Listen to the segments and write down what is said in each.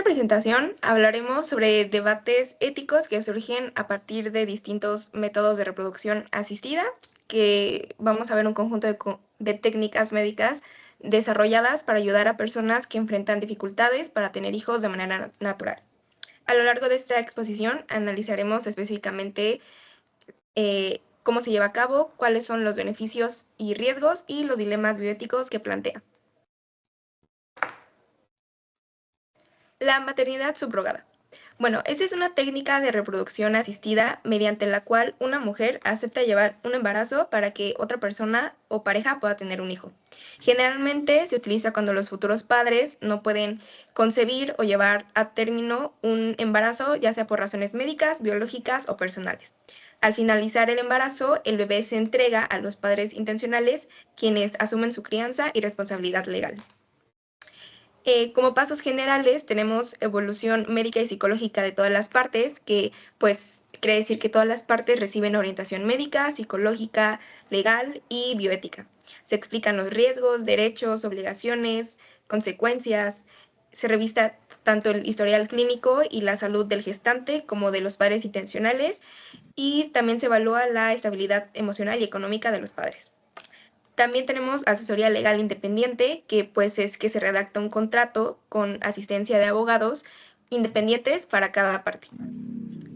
presentación hablaremos sobre debates éticos que surgen a partir de distintos métodos de reproducción asistida, que vamos a ver un conjunto de técnicas médicas desarrolladas para ayudar a personas que enfrentan dificultades para tener hijos de manera natural. A lo largo de esta exposición analizaremos específicamente cómo se lleva a cabo, cuáles son los beneficios y riesgos y los dilemas bioéticos que plantea. La maternidad subrogada. Bueno, esta es una técnica de reproducción asistida mediante la cual una mujer acepta llevar un embarazo para que otra persona o pareja pueda tener un hijo. Generalmente se utiliza cuando los futuros padres no pueden concebir o llevar a término un embarazo, ya sea por razones médicas, biológicas o personales. Al finalizar el embarazo, el bebé se entrega a los padres intencionales, quienes asumen su crianza y responsabilidad legal. Como pasos generales tenemos evolución médica y psicológica de todas las partes, que pues quiere decir que todas las partes reciben orientación médica, psicológica, legal y bioética. Se explican los riesgos, derechos, obligaciones, consecuencias, se revista tanto el historial clínico y la salud del gestante como de los padres intencionales, y también se evalúa la estabilidad emocional y económica de los padres. También tenemos asesoría legal independiente, que pues es que se redacta un contrato con asistencia de abogados independientes para cada parte.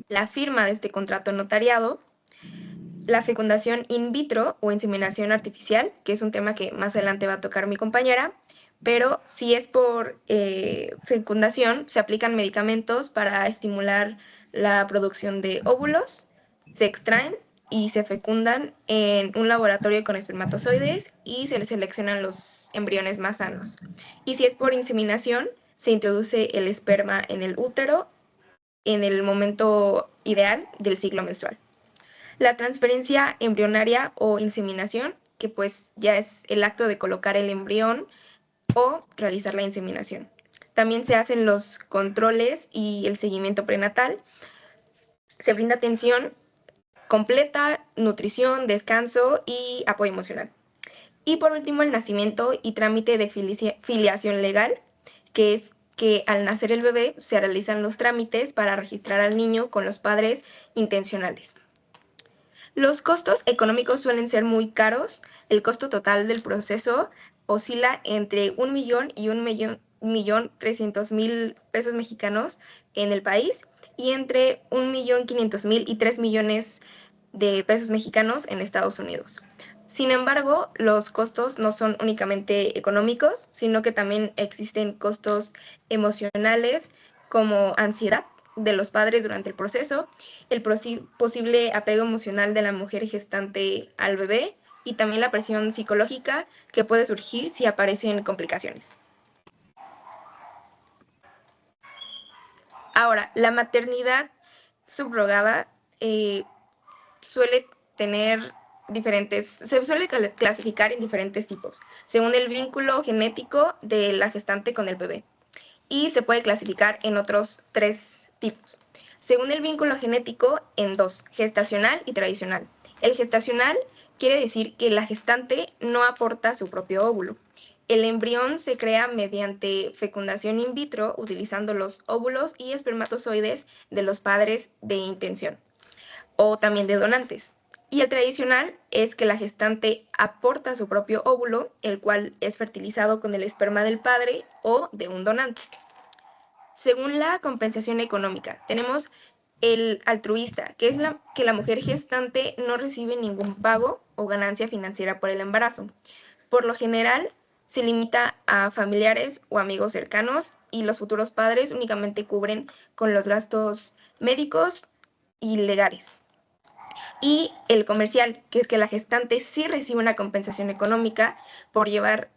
La firma de este contrato notariado, la fecundación in vitro o inseminación artificial, que es un tema que más adelante va a tocar mi compañera, pero si es por fecundación, se aplican medicamentos para estimular la producción de óvulos, se extraen y se fecundan en un laboratorio con espermatozoides y se les seleccionan los embriones más sanos. Y si es por inseminación, se introduce el esperma en el útero en el momento ideal del ciclo menstrual. La transferencia embrionaria o inseminación, que pues ya es el acto de colocar el embrión o realizar la inseminación. También se hacen los controles y el seguimiento prenatal. Se brinda atención completa, nutrición, descanso y apoyo emocional. Y por último, el nacimiento y trámite de filiación legal, que es que al nacer el bebé se realizan los trámites para registrar al niño con los padres intencionales. Los costos económicos suelen ser muy caros. El costo total del proceso oscila entre 1 millón y 1.300.000 pesos mexicanos en el país y entre 1.500.000 y 3 millones de pesos mexicanos en Estados Unidos. Sin embargo, los costos no son únicamente económicos, sino que también existen costos emocionales como ansiedad de los padres durante el proceso, el posible apego emocional de la mujer gestante al bebé y también la presión psicológica que puede surgir si aparecen complicaciones. Ahora, la maternidad subrogada suele se suele clasificar en diferentes tipos, según el vínculo genético de la gestante con el bebé. Y se puede clasificar en otros 3 tipos. Según el vínculo genético, en 2, gestacional y tradicional. El gestacional quiere decir que la gestante no aporta su propio óvulo. El embrión se crea mediante fecundación in vitro utilizando los óvulos y espermatozoides de los padres de intención o también de donantes. Y el tradicional es que la gestante aporta su propio óvulo, el cual es fertilizado con el esperma del padre o de un donante. Según la compensación económica, tenemos el altruista, que es que la mujer gestante no recibe ningún pago o ganancia financiera por el embarazo. Por lo general, se limita a familiares o amigos cercanos y los futuros padres únicamente cubren con los gastos médicos y legales. Y el comercial, que es que la gestante sí recibe una compensación económica por llevar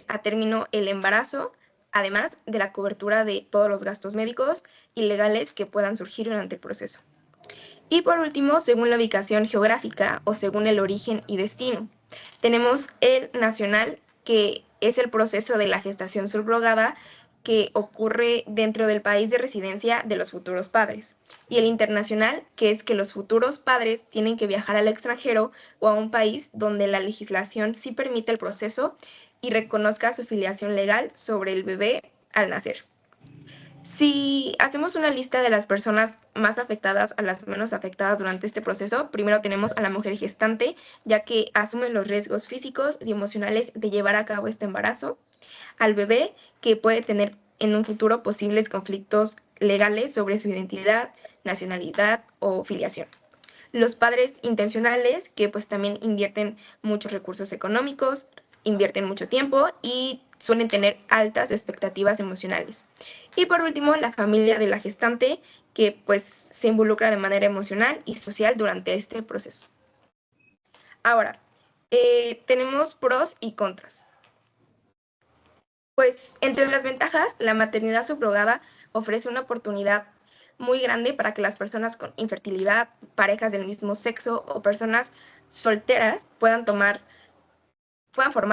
a término el embarazo, además de la cobertura de todos los gastos médicos y legales que puedan surgir durante el proceso. Y por último, según la ubicación geográfica o según el origen y destino, tenemos el nacional, que es el proceso de la gestación subrogada que ocurre dentro del país de residencia de los futuros padres. Y el internacional, que es que los futuros padres tienen que viajar al extranjero o a un país donde la legislación sí permite el proceso y reconozca su filiación legal sobre el bebé al nacer. Si hacemos una lista de las personas más afectadas a las menos afectadas durante este proceso, primero tenemos a la mujer gestante, ya que asume los riesgos físicos y emocionales de llevar a cabo este embarazo, al bebé, que puede tener en un futuro posibles conflictos legales sobre su identidad, nacionalidad o filiación. Los padres intencionales, que pues también invierten muchos recursos económicos, invierten mucho tiempo y suelen tener altas expectativas emocionales. Y por último, la familia de la gestante, que pues se involucra de manera emocional y social durante este proceso. Ahora, tenemos pros y contras. Pues entre las ventajas, la maternidad subrogada ofrece una oportunidad muy grande para que las personas con infertilidad, parejas del mismo sexo o personas solteras puedan formar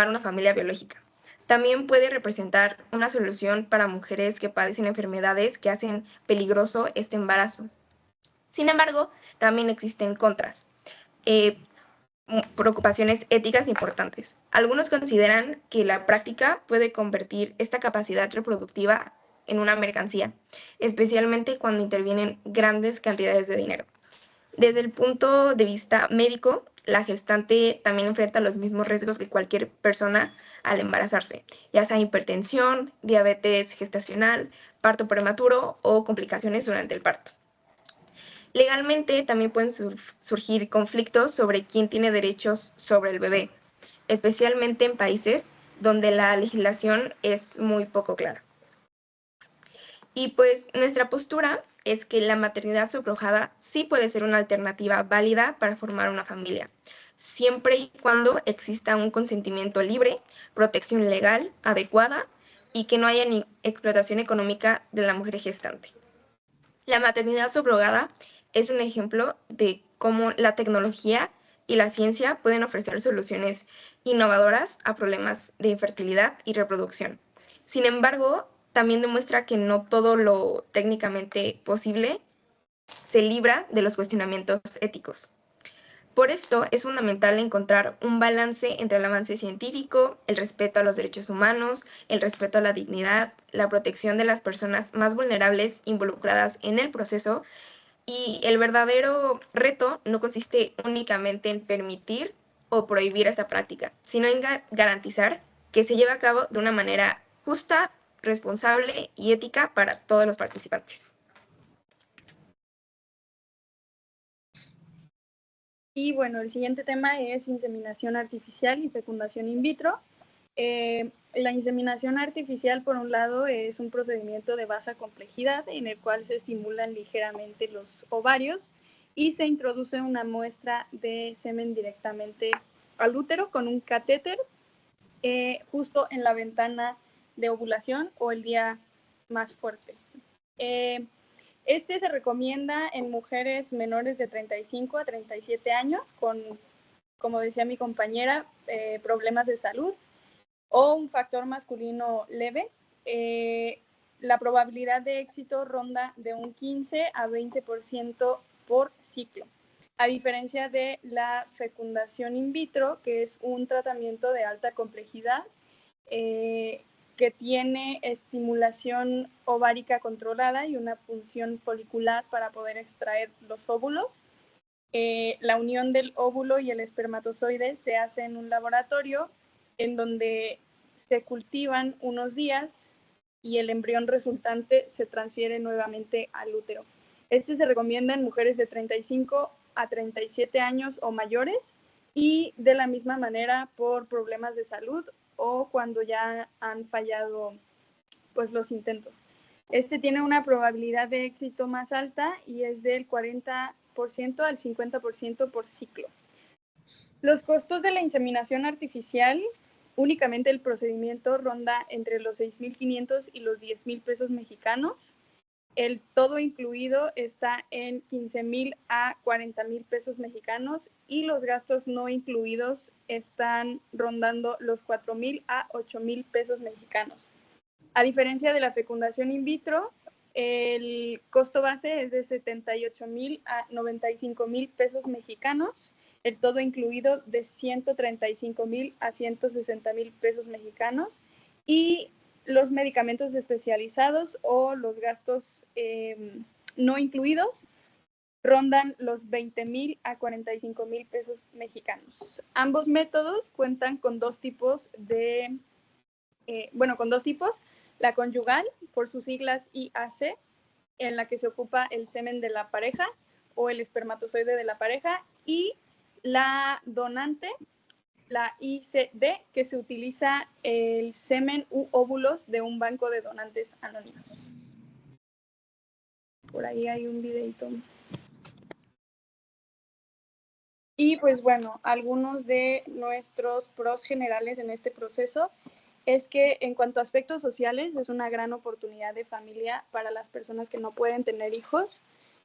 una familia biológica. También puede representar una solución para mujeres que padecen enfermedades que hacen peligroso este embarazo. Sin embargo, también existen contras. Eh, Preocupaciones éticas importantes. Algunos consideran que la práctica puede convertir esta capacidad reproductiva en una mercancía, especialmente cuando intervienen grandes cantidades de dinero. Desde el punto de vista médico, la gestante también enfrenta los mismos riesgos que cualquier persona al embarazarse, ya sea hipertensión, diabetes gestacional, parto prematuro o complicaciones durante el parto. Legalmente también pueden surgir conflictos sobre quién tiene derechos sobre el bebé, especialmente en países donde la legislación es muy poco clara. Y pues nuestra postura es que la maternidad subrogada sí puede ser una alternativa válida para formar una familia, siempre y cuando exista un consentimiento libre, protección legal adecuada y que no haya ni explotación económica de la mujer gestante. La maternidad subrogada es un ejemplo de cómo la tecnología y la ciencia pueden ofrecer soluciones innovadoras a problemas de infertilidad y reproducción. Sin embargo, también demuestra que no todo lo técnicamente posible se libra de los cuestionamientos éticos. Por esto es fundamental encontrar un balance entre el avance científico, el respeto a los derechos humanos, el respeto a la dignidad, la protección de las personas más vulnerables involucradas en el proceso. Y el verdadero reto no consiste únicamente en permitir o prohibir esta práctica, sino en garantizar que se lleve a cabo de una manera justa, responsable y ética para todos los participantes. Y bueno, el siguiente tema es inseminación artificial y fecundación in vitro. La inseminación artificial, por un lado, es un procedimiento de baja complejidad en el cual se estimulan ligeramente los ovarios y se introduce una muestra de semen directamente al útero con un catéter justo en la ventana de ovulación o el día más fuerte. Este se recomienda en mujeres menores de 35 a 37 años con, como decía mi compañera, problemas de salud o un factor masculino leve. La probabilidad de éxito ronda de un 15 a 20% por ciclo, a diferencia de la fecundación in vitro, que es un tratamiento de alta complejidad que tiene estimulación ovárica controlada y una punción folicular para poder extraer los óvulos. La unión del óvulo y el espermatozoide se hace en un laboratorio en donde se cultivan unos días y el embrión resultante se transfiere nuevamente al útero. Este se recomienda en mujeres de 35 a 37 años o mayores y de la misma manera por problemas de salud o cuando ya han fallado pues, los intentos. Este tiene una probabilidad de éxito más alta y es del 40% al 50% por ciclo. Los costos de la inseminación artificial, únicamente el procedimiento ronda entre los 6,500 y los 10,000 pesos mexicanos. El todo incluido está en 15,000 a 40,000 pesos mexicanos y los gastos no incluidos están rondando los 4,000 a 8,000 pesos mexicanos. A diferencia de la fecundación in vitro, el costo base es de 78,000 a 95,000 pesos mexicanos, el todo incluido de 135,000 a 160,000 pesos mexicanos y los medicamentos especializados o los gastos no incluidos rondan los 20,000 a 45,000 pesos mexicanos. Ambos métodos cuentan con dos tipos la conyugal, por sus siglas IAC, en la que se ocupa el semen de la pareja o el espermatozoide de la pareja, y la donante, la ICD, que se utiliza el semen u óvulos de un banco de donantes anónimos. Por ahí hay un videito. Y pues bueno, algunos de nuestros pros generales en este proceso es que en cuanto a aspectos sociales es una gran oportunidad de familia para las personas que no pueden tener hijos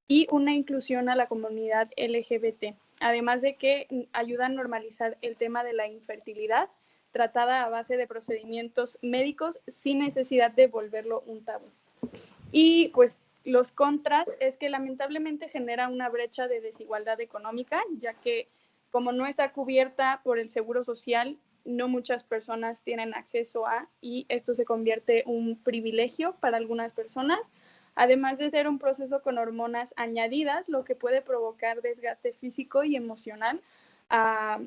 y una inclusión a la comunidad LGBT, además de que ayuda a normalizar el tema de la infertilidad tratada a base de procedimientos médicos sin necesidad de volverlo un tabú. Y pues los contras es que lamentablemente genera una brecha de desigualdad económica, ya que como no está cubierta por el seguro social, no muchas personas tienen acceso a, y esto se convierte en un privilegio para algunas personas, además de ser un proceso con hormonas añadidas, lo que puede provocar desgaste físico y emocional a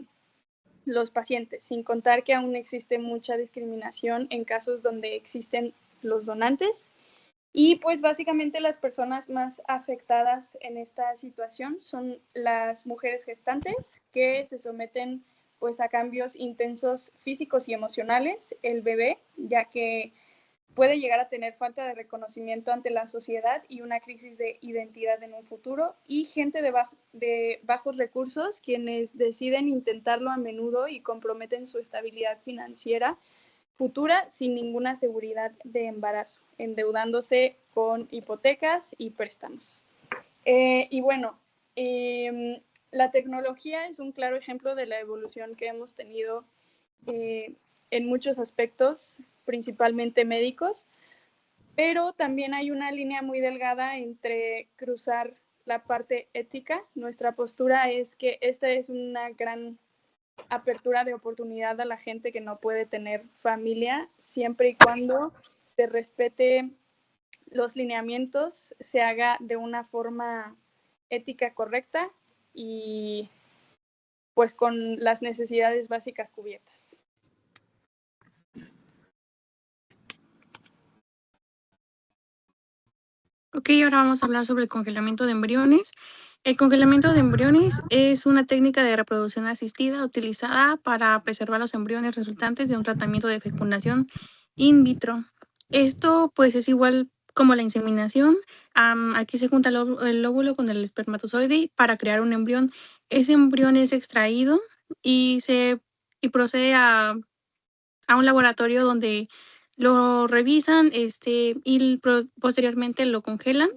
los pacientes, sin contar que aún existe mucha discriminación en casos donde existen los donantes. Y pues básicamente las personas más afectadas en esta situación son las mujeres gestantes, que se someten pues a cambios intensos físicos y emocionales, el bebé, ya que puede llegar a tener falta de reconocimiento ante la sociedad y una crisis de identidad en un futuro, y gente de bajos recursos, quienes deciden intentarlo a menudo y comprometen su estabilidad financiera futura sin ninguna seguridad de embarazo, endeudándose con hipotecas y préstamos. Y bueno, la tecnología es un claro ejemplo de la evolución que hemos tenido en muchos aspectos, principalmente médicos, pero también hay una línea muy delgada entre cruzar la parte ética. Nuestra postura es que esta es una gran apertura de oportunidad a la gente que no puede tener familia, siempre y cuando se respete los lineamientos, se haga de una forma ética correcta y pues con las necesidades básicas cubiertas. Ok, ahora vamos a hablar sobre el congelamiento de embriones. El congelamiento de embriones es una técnica de reproducción asistida utilizada para preservar los embriones resultantes de un tratamiento de fecundación in vitro. Esto pues es igual como la inseminación. Aquí se junta el óvulo con el espermatozoide para crear un embrión. Ese embrión es extraído y procede a un laboratorio donde lo revisan y posteriormente lo congelan.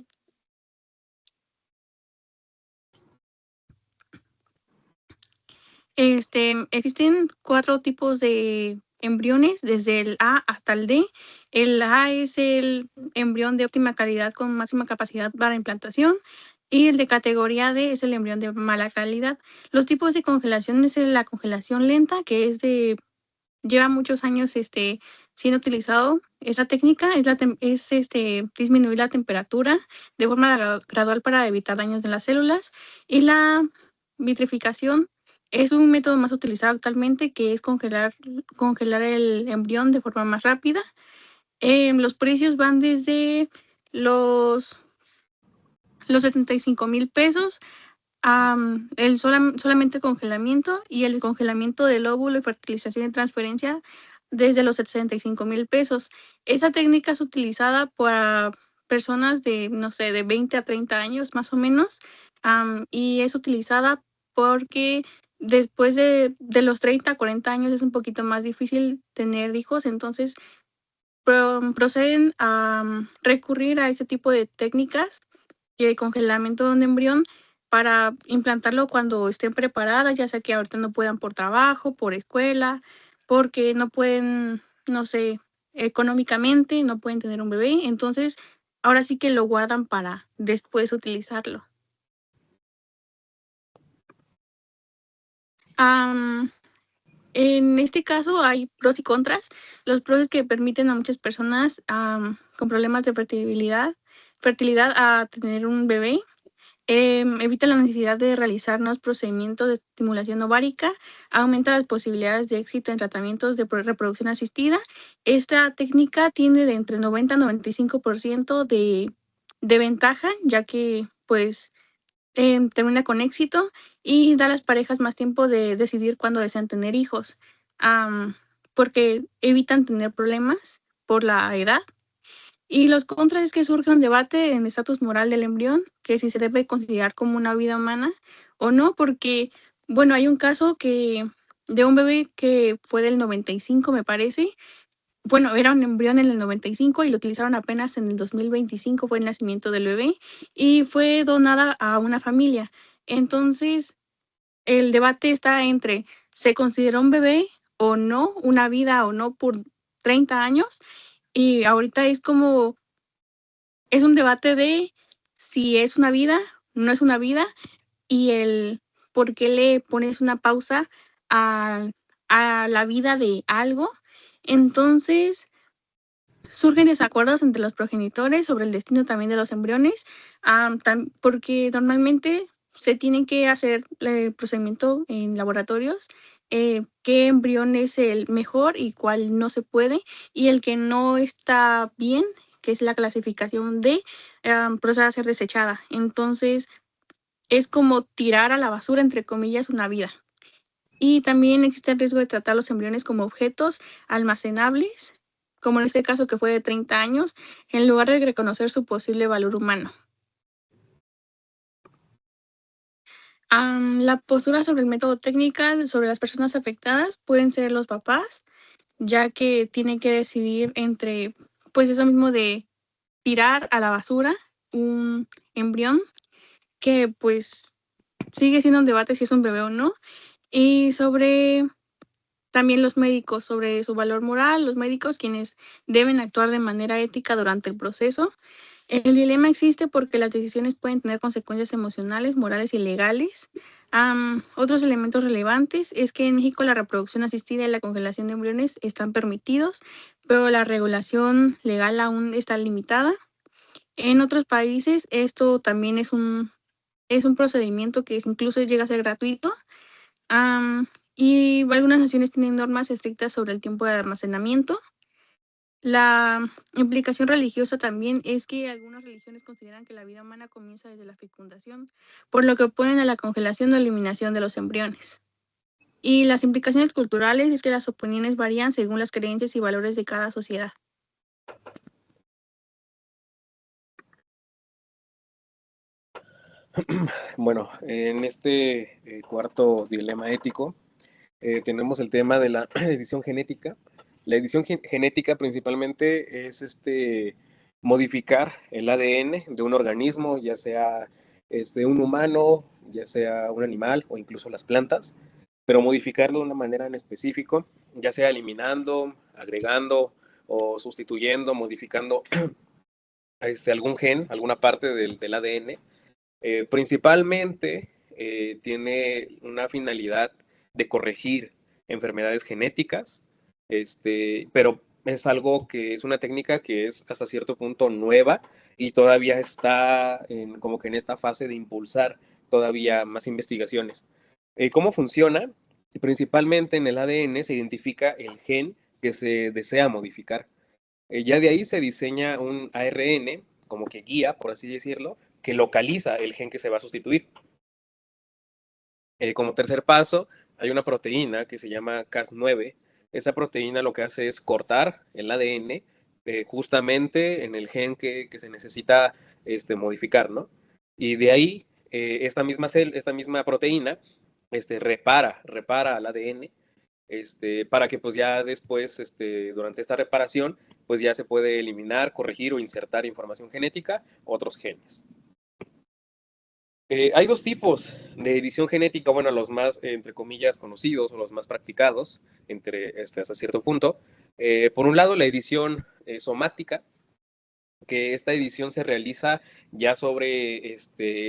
Existen 4 tipos de embriones, desde el A hasta el D. El A es el embrión de óptima calidad con máxima capacidad para implantación, y el de categoría D es el embrión de mala calidad. Los tipos de congelación es la congelación lenta, que lleva muchos años siendo utilizado. Esta técnica es disminuir la temperatura de forma gradual para evitar daños de las células, y la vitrificación es un método más utilizado actualmente, que es congelar el embrión de forma más rápida. Los precios van desde los 75,000 pesos, solamente congelamiento, y el congelamiento del óvulo y fertilización y transferencia desde los 65,000 pesos. Esa técnica es utilizada para personas de, no sé, de 20 a 30 años más o menos, y es utilizada porque después de los 30 a 40 años es un poquito más difícil tener hijos, entonces proceden a recurrir a ese tipo de técnicas de congelamiento de un embrión para implantarlo cuando estén preparadas, ya sea que ahorita no puedan por trabajo, por escuela, porque no pueden, no sé, económicamente, no pueden tener un bebé. Entonces, ahora sí que lo guardan para después utilizarlo. En este caso hay pros y contras. Los pros es que permiten a muchas personas con problemas de fertilidad a tener un bebé. Evita la necesidad de realizar nuevos procedimientos de estimulación ovárica, aumenta las posibilidades de éxito en tratamientos de reproducción asistida. Esta técnica tiene de entre 90 a 95% de ventaja, ya que pues termina con éxito y da a las parejas más tiempo de decidir cuándo desean tener hijos, porque evitan tener problemas por la edad. Y los contras es que surge un debate en el estatus moral del embrión, que si se debe considerar como una vida humana o no, porque, bueno, hay un caso de un bebé que fue del 95, me parece. Bueno, era un embrión en el 95 y lo utilizaron apenas en el 2025, fue el nacimiento del bebé, y fue donada a una familia. Entonces, el debate está entre, ¿se consideró un bebé o no, una vida o no por 30 años? Y ahorita es un debate de si es una vida, no es una vida, y el por qué le pones una pausa a, a la vida de algo. Entonces, surgen desacuerdos entre los progenitores sobre el destino también de los embriones, porque normalmente se tiene que hacer el procedimiento en laboratorios, qué embrión es el mejor y cuál no se puede, y el que no está bien, que es la clasificación D, procede a ser desechada. Entonces, es como tirar a la basura, entre comillas, una vida. Y también existe el riesgo de tratar los embriones como objetos almacenables, como en este caso que fue de 30 años, en lugar de reconocer su posible valor humano. La postura sobre el método técnica sobre las personas afectadas pueden ser los papás, ya que tienen que decidir entre, pues eso mismo de tirar a la basura un embrión, que pues sigue siendo un debate si es un bebé o no, y sobre también los médicos, sobre su valor moral, los médicos quienes deben actuar de manera ética durante el proceso. El dilema existe porque las decisiones pueden tener consecuencias emocionales, morales y legales. Otros elementos relevantes es que en México la reproducción asistida y la congelación de embriones están permitidos, pero la regulación legal aún está limitada. En otros países esto también es un procedimiento que incluso llega a ser gratuito. Y algunas naciones tienen normas estrictas sobre el tiempo de almacenamiento. La implicación religiosa también es que algunas religiones consideran que la vida humana comienza desde la fecundación, por lo que oponen a la congelación o eliminación de los embriones. Y las implicaciones culturales es que las opiniones varían según las creencias y valores de cada sociedad. Bueno, en este cuarto dilema ético tenemos el tema de la edición genética. La edición genética principalmente es modificar el ADN de un organismo, ya sea un humano, ya sea un animal o incluso las plantas, pero modificarlo de una manera en específico, ya sea eliminando, agregando o sustituyendo, modificando algún gen, alguna parte del ADN. Principalmente tiene una finalidad de corregir enfermedades genéticas, pero es algo que es una técnica que es hasta cierto punto nueva y todavía está como que en esta fase de impulsar todavía más investigaciones. ¿Cómo funciona? Principalmente en el ADN se identifica el gen que se desea modificar. Ya de ahí se diseña un ARN, como que guía, por así decirlo, que localiza el gen que se va a sustituir. Como tercer paso, hay una proteína que se llama Cas9. Esa proteína lo que hace es cortar el ADN justamente en el gen que se necesita modificar, ¿no? Y de ahí, esta misma proteína repara al ADN para que pues ya después, durante esta reparación, pues ya se puede eliminar, corregir o insertar información genética, otros genes. Hay dos tipos de edición genética, bueno, los más, entre comillas, conocidos o los más practicados, hasta cierto punto. Por un lado, la edición somática, que esta edición se realiza ya sobre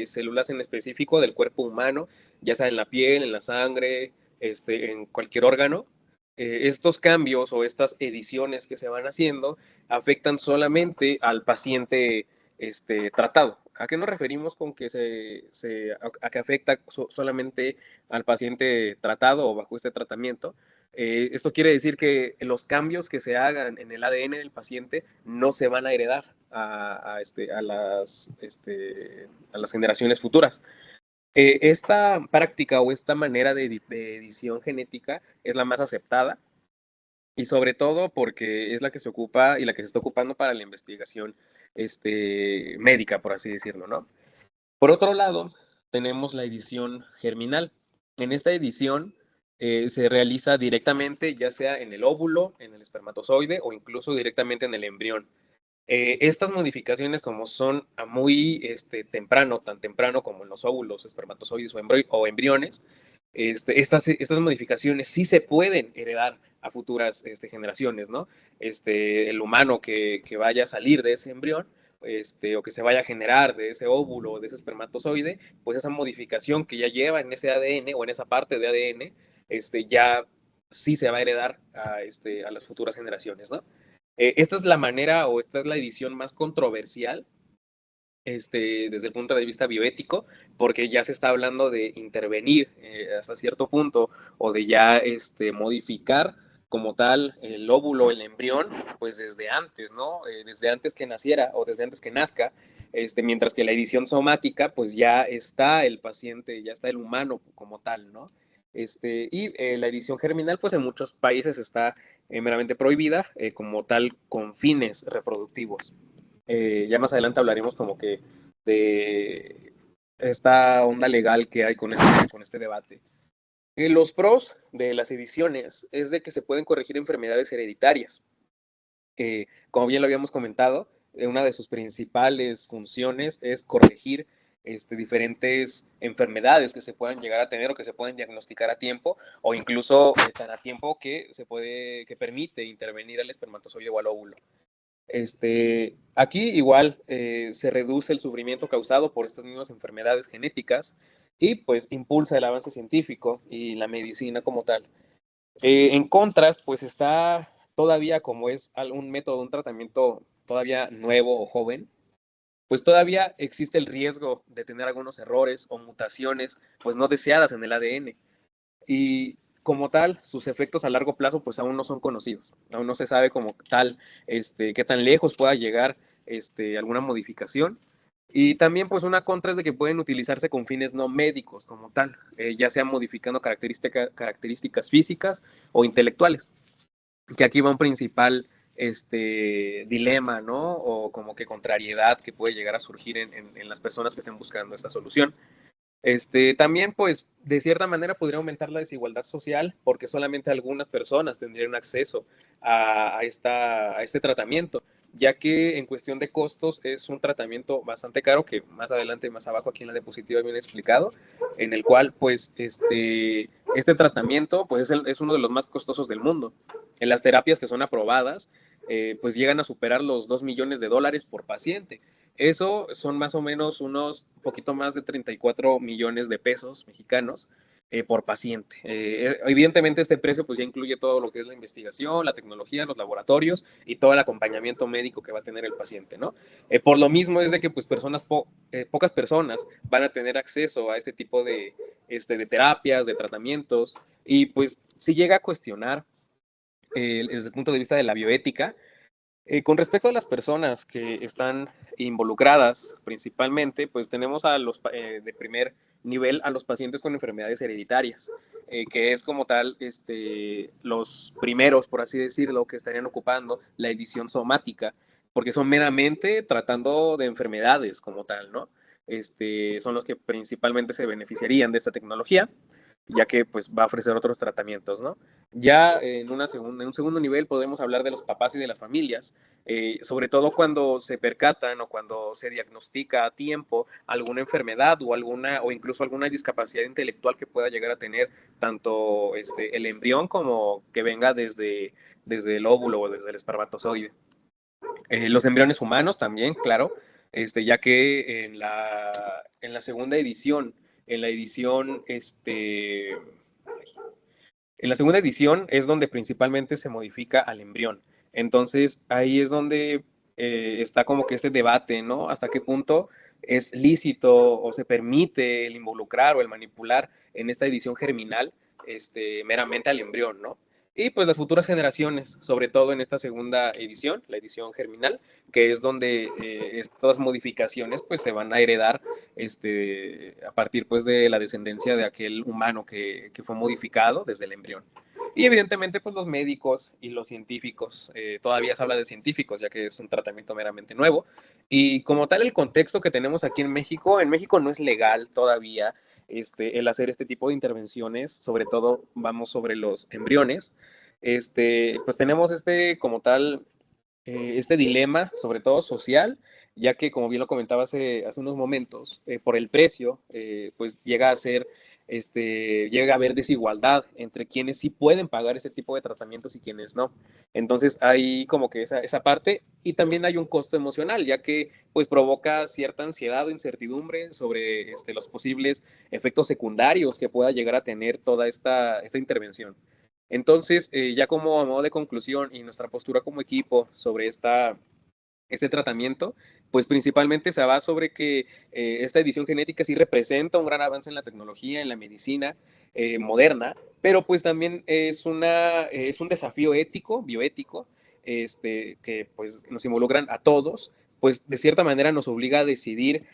células en específico del cuerpo humano, ya sea en la piel, en la sangre, en cualquier órgano, estos cambios o estas ediciones que se van haciendo afectan solamente al paciente tratado. ¿A qué nos referimos con que a que afecta solamente al paciente tratado o bajo este tratamiento? Esto quiere decir que los cambios que se hagan en el ADN del paciente no se van a heredar a las generaciones futuras. Esta práctica o esta manera de edición genética es la más aceptada y sobre todo porque es la que se ocupa y la que se está ocupando para la investigación médica, por así decirlo, ¿no? Por otro lado, tenemos la edición germinal. En esta edición se realiza directamente, ya sea en el óvulo, en el espermatozoide o incluso directamente en el embrión. Estas modificaciones, como son a muy temprano, tan temprano como en los óvulos, espermatozoides o embriones, estas modificaciones sí se pueden heredar a futuras generaciones, ¿no? El humano que vaya a salir de ese embrión, o que se vaya a generar de ese óvulo o de ese espermatozoide, pues esa modificación que ya lleva en ese ADN o en esa parte de ADN, ya sí se va a heredar a las futuras generaciones, ¿no? Esta es la manera o esta es la edición más controversial desde el punto de vista bioético, porque ya se está hablando de intervenir hasta cierto punto o de ya modificar como tal el óvulo, el embrión, pues desde antes, ¿no? Desde antes que naciera o desde antes que nazca, mientras que la edición somática, pues ya está el paciente, ya está el humano como tal, ¿no? La edición germinal, pues en muchos países está meramente prohibida como tal con fines reproductivos. Ya más adelante hablaremos como que de esta onda legal que hay con este debate. Los pros de las ediciones es de que se pueden corregir enfermedades hereditarias. Como bien lo habíamos comentado, una de sus principales funciones es corregir diferentes enfermedades que se puedan llegar a tener o que se pueden diagnosticar a tiempo o incluso tan a tiempo que permite intervenir al espermatozoide o al óvulo. Aquí igual se reduce el sufrimiento causado por estas mismas enfermedades genéticas y pues impulsa el avance científico y la medicina como tal. En contras, pues está todavía como es un método, un tratamiento todavía nuevo o joven, pues todavía existe el riesgo de tener algunos errores o mutaciones pues no deseadas en el ADN. Y como tal, sus efectos a largo plazo pues aún no son conocidos. Aún no se sabe como tal qué tan lejos pueda llegar alguna modificación. Y también pues una contra es de que pueden utilizarse con fines no médicos como tal, ya sea modificando características físicas o intelectuales. Que aquí va un principal dilema, ¿no? O como que contrariedad que puede llegar a surgir en las personas que estén buscando esta solución. También, pues, de cierta manera podría aumentar la desigualdad social porque solamente algunas personas tendrían acceso a este tratamiento, ya que en cuestión de costos es un tratamiento bastante caro que más adelante, más abajo aquí en la diapositiva viene explicado, en el cual, pues, este tratamiento, pues, es uno de los más costosos del mundo. En las terapias que son aprobadas, pues, llegan a superar los $2 millones por paciente. Eso son más o menos unos poquito más de 34 millones de pesos mexicanos por paciente. Evidentemente este precio pues ya incluye todo lo que es la investigación, la tecnología, los laboratorios y todo el acompañamiento médico que va a tener el paciente, ¿no? Por lo mismo es de que pues pocas personas van a tener acceso a este tipo de terapias, de tratamientos y pues si llega a cuestionar desde el punto de vista de la bioética. Con respecto a las personas que están involucradas principalmente, pues tenemos a los de primer nivel a los pacientes con enfermedades hereditarias, que es como tal los primeros, por así decirlo, que estarían ocupando la edición somática, porque son meramente tratando de enfermedades como tal, ¿no? Son los que principalmente se beneficiarían de esta tecnología, ya que pues va a ofrecer otros tratamientos, ¿no? Ya en un segundo nivel podemos hablar de los papás y de las familias, sobre todo cuando se percatan o cuando se diagnostica a tiempo alguna enfermedad o incluso alguna discapacidad intelectual que pueda llegar a tener tanto el embrión como que venga desde el óvulo o desde el espermatozoide. Los embriones humanos también, claro, ya que en la segunda edición, en la edición En la segunda edición es donde principalmente se modifica al embrión. Entonces ahí es donde está como que este debate, ¿no? Hasta qué punto es lícito o se permite el involucrar o el manipular en esta edición germinal meramente al embrión, ¿no? Y pues las futuras generaciones, sobre todo en esta segunda edición, la edición germinal, que es donde estas modificaciones pues se van a heredar a partir pues de la descendencia de aquel humano que fue modificado desde el embrión. Y evidentemente pues los médicos y los científicos, todavía se habla de científicos ya que es un tratamiento meramente nuevo, y como tal el contexto que tenemos aquí en México no es legal todavía el hacer este tipo de intervenciones, sobre todo vamos sobre los embriones, pues tenemos como tal este dilema, sobre todo social, ya que como bien lo comentaba hace unos momentos, por el precio, pues llega a ser, llega a haber desigualdad entre quienes sí pueden pagar ese tipo de tratamientos y quienes no. Entonces hay como que esa parte, y también hay un costo emocional, ya que pues provoca cierta ansiedad o incertidumbre sobre los posibles efectos secundarios que pueda llegar a tener toda esta intervención. Entonces, ya como a modo de conclusión y nuestra postura como equipo sobre este tratamiento, pues principalmente se va sobre que esta edición genética sí representa un gran avance en la tecnología, en la medicina moderna, pero pues también es un desafío ético, bioético, que pues nos involucran a todos, pues de cierta manera nos obliga a decidir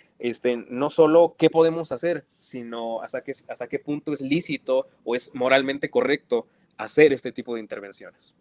no solo qué podemos hacer, sino hasta qué punto es lícito o es moralmente correcto hacer este tipo de intervenciones.